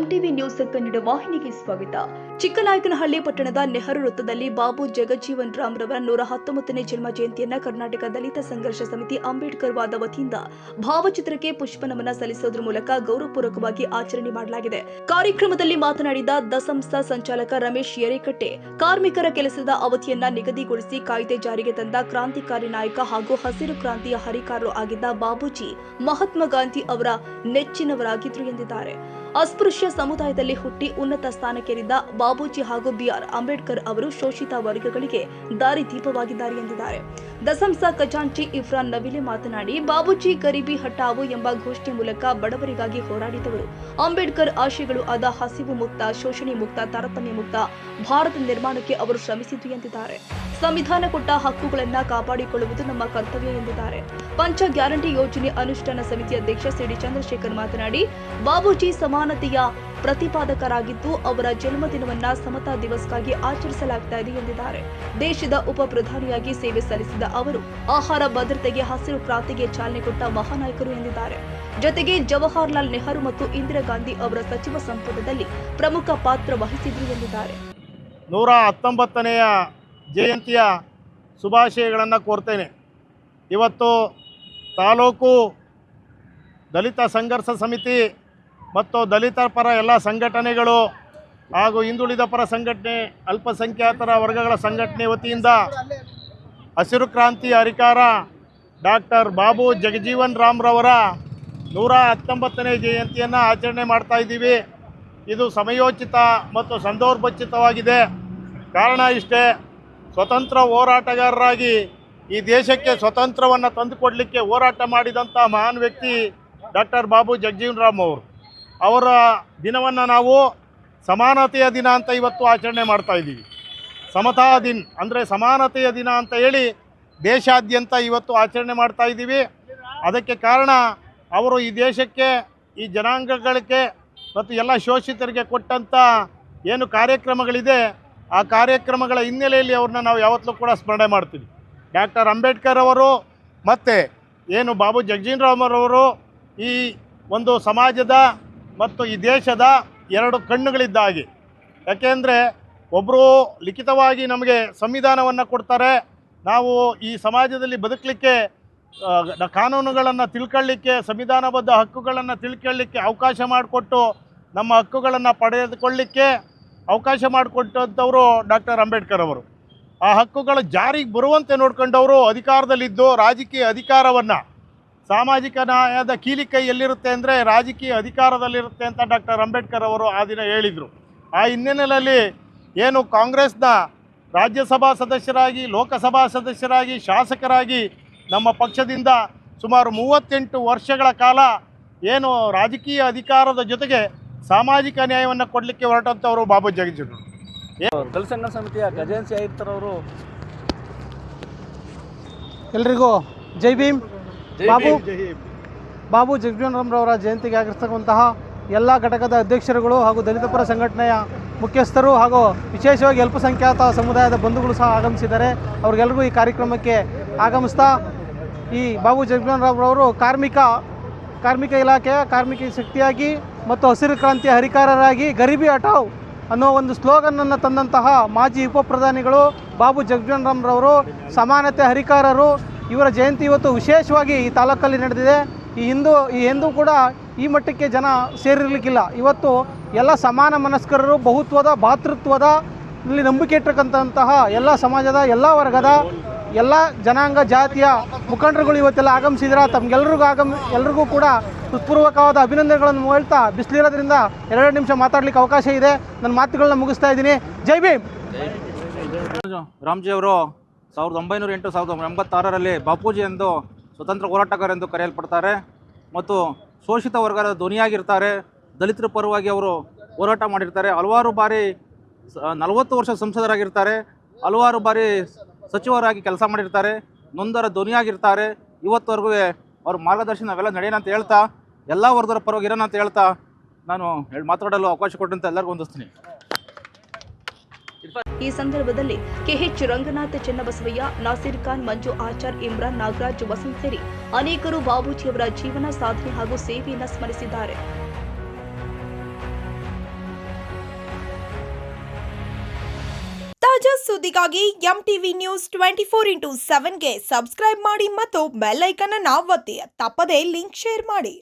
MTV news Kannada ವಾಹಿನಿಗೆ ಸ್ವಾಗತ. ಚಿಕ್ಕನಾಯಕನಹಳ್ಳಿ ಪಟ್ಟಣದ ನೆಹರು ವೃತ್ತದಲ್ಲಿ ಬಾಬು ಜಗಜೀವನ್ ರಾಮ್ ರವರ 119ನೇ ಜನ್ಮ ಜಯಂತಿಯನ್ನು ಕರ್ನಾಟಕ ದಲಿತ ಸಂಘರ್ಷ ಸಮಿತಿ ಅಂಬೇಡ್ಕರ್ ವಾದ ವತಿಯಿಂದ ಭಾವಚಿತ್ರಕ್ಕೆ ಪುಷ್ಪನಮನ ಸಲ್ಲಿಸುವುದರ ಮೂಲಕ ಗೌರವಪೂರ್ವಕವಾಗಿ ಆಚರಣೆ ಮಾಡಲಾಗಿದೆ. ಕಾರ್ಯಕ್ರಮದಲ್ಲಿ ಮಾತನಾಡಿದ ದಸಂಸ ಸಂಚಾಲಕ ರಮೇಶ್ ಯರೇಕಟ್ಟೆ, ಕಾರ್ಮಿಕರ ಕೆಲಸದ ಅವಧಿಯನ್ನ ನಿಗದಿಗೊಳಿಸಿ ಕಾಯ್ದೆ ಜಾರಿಗೆ ತಂದ ಕ್ರಾಂತಿಕಾರಿ ನಾಯಕ ಹಾಗೂ ಹಸಿರು ಕ್ರಾಂತಿಯ ಹರಿಕಾರರು ಆಗಿದ್ದ ಬಾಬೂಜಿ ಮಹಾತ್ಮ ಗಾಂಧಿ ಅವರ ನೆಚ್ಚಿನವರಾಗಿದ್ರು ಎಂದಿದ್ದಾರೆ. ಅಸ್ಪೃಶ್ಯ ಸಮುದಾಯದಲ್ಲಿ ಹುಟ್ಟಿ ಉನ್ನತ ಸ್ಥಾನಕ್ಕೇರಿದ್ದ ಬಾಬೂಜಿ ಹಾಗೂ ಬಿಆರ್ ಅಂಬೇಡ್ಕರ್ ಅವರು ಶೋಷಿತ ವರ್ಗಗಳಿಗೆ ದಾರಿದೀಪವಾಗಿದ್ದಾರೆ ಎಂದಿದ್ದಾರೆ. ದಸಂಸ ಖಜಾಂಚಿ ಇಫ್ರಾನ್ ನವಿಲೆ ಮಾತನಾಡಿ, ಬಾಬೂಜಿ ಗರೀಬಿ ಹಟಾವು ಎಂಬ ಘೋಷಣೆ ಮೂಲಕ ಬಡವರಿಗಾಗಿ ಹೋರಾಡಿದವರು. ಅಂಬೇಡ್ಕರ್ ಆಶಯಗಳು ಆದ ಹಸಿವು ಮುಕ್ತ, ಶೋಷಣೆ ಮುಕ್ತ, ತಾರತಮ್ಯ ಮುಕ್ತ ಭಾರತ ನಿರ್ಮಾಣಕ್ಕೆ ಅವರು ಶ್ರಮಿಸಿದ್ದು ಎಂದಿದ್ದಾರೆ. ಸಂವಿಧಾನ ಕೊಟ್ಟ ಹಕ್ಕುಗಳನ್ನು ಕಾಪಾಡಿಕೊಳ್ಳುವುದು ನಮ್ಮ ಕರ್ತವ್ಯ ಎಂದಿದ್ದಾರೆ. ಪಂಚ ಗ್ಯಾರಂಟಿ ಯೋಜನೆ ಅನುಷ್ಠಾನ ಸಮಿತಿ ಅಧ್ಯಕ್ಷ ಸಿಡಿ ಚಂದ್ರಶೇಖರ್ ಮಾತನಾಡಿ, ಬಾಬೂಜಿ ಸಮಾನತೆಯ ಪ್ರತಿಪಾದಕರಾಗಿದ್ದು ಅವರ ಜನ್ಮದಿನವನ್ನ ಸಮತಾ ದಿವಸ್ಗಾಗಿ ಆಚರಿಸಲಾಗ್ತಾ ಇದೆ ಎಂದಿದ್ದಾರೆ. ದೇಶದ ಉಪ ಪ್ರಧಾನಿಯಾಗಿ ಸೇವೆ ಸಲ್ಲಿಸಿದ ಅವರು ಆಹಾರ ಭದ್ರತೆಗೆ, ಹಸಿರು ಕ್ರಾಂತಿಗೆ ಚಾಲನೆ ಕೊಟ್ಟ ಮಹಾನಾಯಕರು ಎಂದಿದ್ದಾರೆ. ಜೊತೆಗೆ ಜವಾಹರ್ಲಾಲ್ ನೆಹರು ಮತ್ತು ಇಂದಿರಾ ಗಾಂಧಿ ಅವರ ಸಚಿವ ಸಂಪುಟದಲ್ಲಿ ಪ್ರಮುಖ ಪಾತ್ರ ವಹಿಸಿದ್ರು ಎಂದಿದ್ದಾರೆ. 119ನೆಯ ಜಯಂತಿಯ ಶುಭಾಶಯಗಳನ್ನು ಕೋರ್ತೇನೆ. ಇವತ್ತು ತಾಲೂಕು ದಲಿತ ಸಂಘರ್ಷ ಸಮಿತಿ ಮತ್ತು ದಲಿತರ ಪರ ಎಲ್ಲ ಸಂಘಟನೆಗಳು ಹಾಗೂ ಹಿಂದುಳಿದ ಪರ ಸಂಘಟನೆ, ಅಲ್ಪಸಂಖ್ಯಾತರ ವರ್ಗಗಳ ಸಂಘಟನೆ ವತಿಯಿಂದ ಹಸಿರು ಕ್ರಾಂತಿ ಹರಿಕಾರ ಡಾಕ್ಟರ್ ಬಾಬು ಜಗಜೀವನ್ ರಾಮ್ ರವರ 119ನೇ ಜಯಂತಿಯನ್ನು ಆಚರಣೆ ಮಾಡ್ತಾ ಇದ್ದೀವಿ. ಇದು ಸಮಯೋಚಿತ ಮತ್ತು ಸಂದರ್ಭೋಚಿತವಾಗಿದೆ. ಕಾರಣ ಇಷ್ಟೇ, ಸ್ವತಂತ್ರ ಹೋರಾಟಗಾರರಾಗಿ ಈ ದೇಶಕ್ಕೆ ಸ್ವತಂತ್ರವನ್ನು ತಂದುಕೊಡಲಿಕ್ಕೆ ಹೋರಾಟ ಮಾಡಿದಂಥ ಮಹಾನ್ ವ್ಯಕ್ತಿ ಡಾಕ್ಟರ್ ಬಾಬು ಜಗಜೀವನ್ ರಾಮ್ ಅವರು. ಅವರ ದಿನವನ್ನು ನಾವು ಸಮಾನತೆಯ ದಿನ ಅಂತ ಇವತ್ತು ಆಚರಣೆ ಮಾಡ್ತಾ ಇದ್ದೀವಿ. ಸಮತಾ ದಿನ ಅಂದರೆ ಸಮಾನತೆಯ ದಿನ ಅಂತ ಹೇಳಿ ದೇಶಾದ್ಯಂತ ಇವತ್ತು ಆಚರಣೆ ಮಾಡ್ತಾ ಇದ್ದೀವಿ. ಅದಕ್ಕೆ ಕಾರಣ ಅವರು ಈ ದೇಶಕ್ಕೆ, ಈ ಜನಾಂಗಗಳಿಗೆ ಮತ್ತು ಎಲ್ಲ ಶೋಷಿತರಿಗೆ ಕೊಟ್ಟಂಥ ಏನು ಕಾರ್ಯಕ್ರಮಗಳಿದೆ, ಆ ಕಾರ್ಯಕ್ರಮಗಳ ಹಿನ್ನೆಲೆಯಲ್ಲಿ ಅವ್ರನ್ನ ನಾವು ಯಾವತ್ತೂ ಕೂಡ ಸ್ಮರಣೆ ಮಾಡ್ತೀವಿ. ಡಾಕ್ಟರ್ ಅಂಬೇಡ್ಕರ್ ಅವರು ಮತ್ತು ಏನು ಬಾಬು ಜಗಜೀವನ್ ರಾಮ್ ಅವರು ಈ ಒಂದು ಸಮಾಜದ ಮತ್ತು ಈ ದೇಶದ ಎರಡು ಕಣ್ಣುಗಳಿದ್ದ ಹಾಗೆ. ಯಾಕೆಂದರೆ ಒಬ್ಬರು ಲಿಖಿತವಾಗಿ ನಮಗೆ ಸಂವಿಧಾನವನ್ನು ಕೊಡ್ತಾರೆ, ನಾವು ಈ ಸಮಾಜದಲ್ಲಿ ಬದುಕಲಿಕ್ಕೆ ಕಾನೂನುಗಳನ್ನು ತಿಳ್ಕೊಳ್ಳಿಕ್ಕೆ, ಸಂವಿಧಾನಬದ್ಧ ಹಕ್ಕುಗಳನ್ನು ತಿಳ್ಕೊಳ್ಳಿಕ್ಕೆ ಅವಕಾಶ ಮಾಡಿಕೊಟ್ಟು ನಮ್ಮ ಹಕ್ಕುಗಳನ್ನು ಪಡೆದುಕೊಳ್ಳಿಕ್ಕೆ ಅವಕಾಶ ಮಾಡಿಕೊಟ್ಟಂಥವರು ಡಾಕ್ಟರ್ ಅಂಬೇಡ್ಕರ್ ಅವರು. ಆ ಹಕ್ಕುಗಳು ಜಾರಿಗೆ ಬರುವಂತೆ ನೋಡ್ಕೊಂಡವರು ಅಧಿಕಾರದಲ್ಲಿದ್ದು ರಾಜಕೀಯ ಅಧಿಕಾರವನ್ನು, ಸಾಮಾಜಿಕ ನ್ಯಾಯದ ಕೀಲಿಕೈ ಎಲ್ಲಿರುತ್ತೆ ಅಂದರೆ ರಾಜಕೀಯ ಅಧಿಕಾರದಲ್ಲಿರುತ್ತೆ ಅಂತ ಡಾಕ್ಟರ್ ಅಂಬೇಡ್ಕರ್ ಅವರು ಆ ದಿನ ಹೇಳಿದರು. ಆ ಹಿನ್ನೆಲೆಯಲ್ಲಿ ಏನು ಕಾಂಗ್ರೆಸ್ನ ರಾಜ್ಯಸಭಾ ಸದಸ್ಯರಾಗಿ, ಲೋಕಸಭಾ ಸದಸ್ಯರಾಗಿ, ಶಾಸಕರಾಗಿ ನಮ್ಮ ಪಕ್ಷದಿಂದ ಸುಮಾರು 38 ವರ್ಷಗಳ ಕಾಲ ಏನು ರಾಜಕೀಯ ಅಧಿಕಾರದ ಜೊತೆಗೆ ಸಾಮಾಜಿಕ ನ್ಯಾಯವನ್ನು ಕೊಡಲಿಕ್ಕೆ ಹೊರಟಂಥವರು ಬಾಬು ಜಗಜೀವನ್. ದಲಿತ ಸಂಘ ಸಮಿತಿಯ ಖಜಾಂಚಿ ಆಯುಕ್ತರವರು ಎಲ್ರಿಗೂ ಜೈ ಭೀಮ್. ಬಾಬು ಜಗಜೀವನ್ ರಾಮ್ ರವರ ಜಯಂತಿಗೆ ಆಗಿರ್ತಕ್ಕಂತಹ ಎಲ್ಲ ಘಟಕದ ಅಧ್ಯಕ್ಷರುಗಳು ಹಾಗೂ ದಲಿತ ಪರ ಸಂಘಟನೆಯ ಮುಖ್ಯಸ್ಥರು ಹಾಗೂ ವಿಶೇಷವಾಗಿ ಅಲ್ಪಸಂಖ್ಯಾತ ಸಮುದಾಯದ ಬಂಧುಗಳು ಸಹ ಆಗಮಿಸಿದ್ದಾರೆ. ಅವ್ರಿಗೆಲ್ಲರಿಗೂ ಈ ಕಾರ್ಯಕ್ರಮಕ್ಕೆ ಆಗಮಿಸ್ತಾ, ಈ ಬಾಬು ಜಗಜೀವನ್ ರಾಮ್ ರವರು ಕಾರ್ಮಿಕ ಇಲಾಖೆಯ ಕಾರ್ಮಿಕ ಶಕ್ತಿಯಾಗಿ ಮತ್ತು ಹಸಿರು ಕ್ರಾಂತಿಯ ಹರಿಕಾರರಾಗಿ ಗರೀಬಿ ಹಟಾವ್ ಅನ್ನೋ ಒಂದು ಸ್ಲೋಗನ್ನನ್ನು ತಂದಂತಹ ಮಾಜಿ ಉಪ ಪ್ರಧಾನಿಗಳು ಬಾಬು ಜಗಜೀವನ್ ರಾಮ್ ರವರು, ಸಮಾನತೆ ಹರಿಕಾರರು. ಇವರ ಜಯಂತಿ ಇವತ್ತು ವಿಶೇಷವಾಗಿ ಈ ತಾಲೂಕಲ್ಲಿ ನಡೆದಿದೆ. ಎಂದೂ ಕೂಡ ಈ ಮಟ್ಟಕ್ಕೆ ಜನ ಸೇರಿರಲಿಕ್ಕಿಲ್ಲ. ಇವತ್ತು ಎಲ್ಲ ಸಮಾನ ಮನಸ್ಕರರು, ಬಹುತ್ವದ, ಭಾತೃತ್ವದ ಇಲ್ಲಿ ನಂಬಿಕೆ ಇಟ್ಟಕ್ಕಂತಹ ಎಲ್ಲ ಸಮಾಜದ, ಎಲ್ಲ ವರ್ಗದ, ಎಲ್ಲ ಜನಾಂಗ ಜಾತಿಯ ಮುಖಂಡರುಗಳು ಇವತ್ತೆಲ್ಲ ಆಗಮಿಸಿದ್ರೆ ಎಲ್ರಿಗೂ ಕೂಡ ಹೃತ್ಪೂರ್ವಕವಾದ ಅಭಿನಂದನೆಗಳನ್ನು ಹೇಳ್ತಾ, ಬಿಸಿಲಿರೋದ್ರಿಂದ 2 ನಿಮಿಷ ಮಾತಾಡಲಿಕ್ಕೆ ಅವಕಾಶ ಇದೆ. ನನ್ನ ಮಾತುಗಳನ್ನ ಮುಗಿಸ್ತಾ ಇದ್ದೀನಿ. ಜೈ ಭೀಮ್. ರಾಮ್ಜಿ ಅವರು 1908-1986ರಲ್ಲಿ ಬಾಪೂಜಿ ಎಂದು ಸ್ವತಂತ್ರ ಹೋರಾಟಗಾರ ಎಂದು ಕರೆಯಲ್ಪಡ್ತಾರೆ ಮತ್ತು ಶೋಷಿತ ವರ್ಗದ ಧ್ವನಿಯಾಗಿರ್ತಾರೆ. ದಲಿತರ ಪರವಾಗಿ ಅವರು ಹೋರಾಟ ಮಾಡಿರ್ತಾರೆ. ಹಲವಾರು ಬಾರಿ 40 ವರ್ಷ ಸಂಸದರಾಗಿರ್ತಾರೆ. ಹಲವಾರು ಬಾರಿ ಸಚಿವರಾಗಿ ಕೆಲಸ ಮಾಡಿರ್ತಾರೆ. ನೊಂದರ ಧ್ವನಿಯಾಗಿರ್ತಾರೆ. ಇವತ್ತವರೆಗೂ ಅವ್ರ ಮಾರ್ಗದರ್ಶನ ನಾವೆಲ್ಲ ನಡೆಯೋಣ ಅಂತ ಹೇಳ್ತಾ, ಎಲ್ಲ ವರ್ಗದ ಪರವಾಗಿ ಇರೋಣ ಅಂತ ಹೇಳ್ತಾ ನಾನು ಮಾತಾಡಲು ಅವಕಾಶ ಕೊಟ್ಟಂತೆ ಎಲ್ಲರಿಗೂ ಹೊಂದಿಸ್ತೀನಿ. ಈ ಸಂದರ್ಭದಲ್ಲಿ ಕೆಎಚ್ ರಂಗನಾಥ್, ಚೆನ್ನಬಸವಯ್ಯ, ನಾಸಿರ್ ಖಾನ್, ಮಂಜು ಆಚಾರ್, ಇಮ್ರಾನ್, ನಾಗರಾಜ್, ವಸಂತ್ ಸೇರಿ ಅನೇಕರು ಬಾಬೂಜಿಯವರ ಜೀವನ, ಸಾಧನೆ ಹಾಗೂ ಸೇವೆಯನ್ನು ಸ್ಮರಿಸಿದ್ದಾರೆ. ತಾಜಾ ಸುದ್ದಿಗಾಗಿ MTV News 24/7 ಗೆ ಸಬ್ಸ್ಕ್ರೈಬ್ ಮಾಡಿ ಮತ್ತು ಬೆಲ್ ಐಕಾನ್ ಅನ್ನು ಒತ್ತಿ. ತಪ್ಪದೇ ಲಿಂಕ್ ಶೇರ್ ಮಾಡಿ.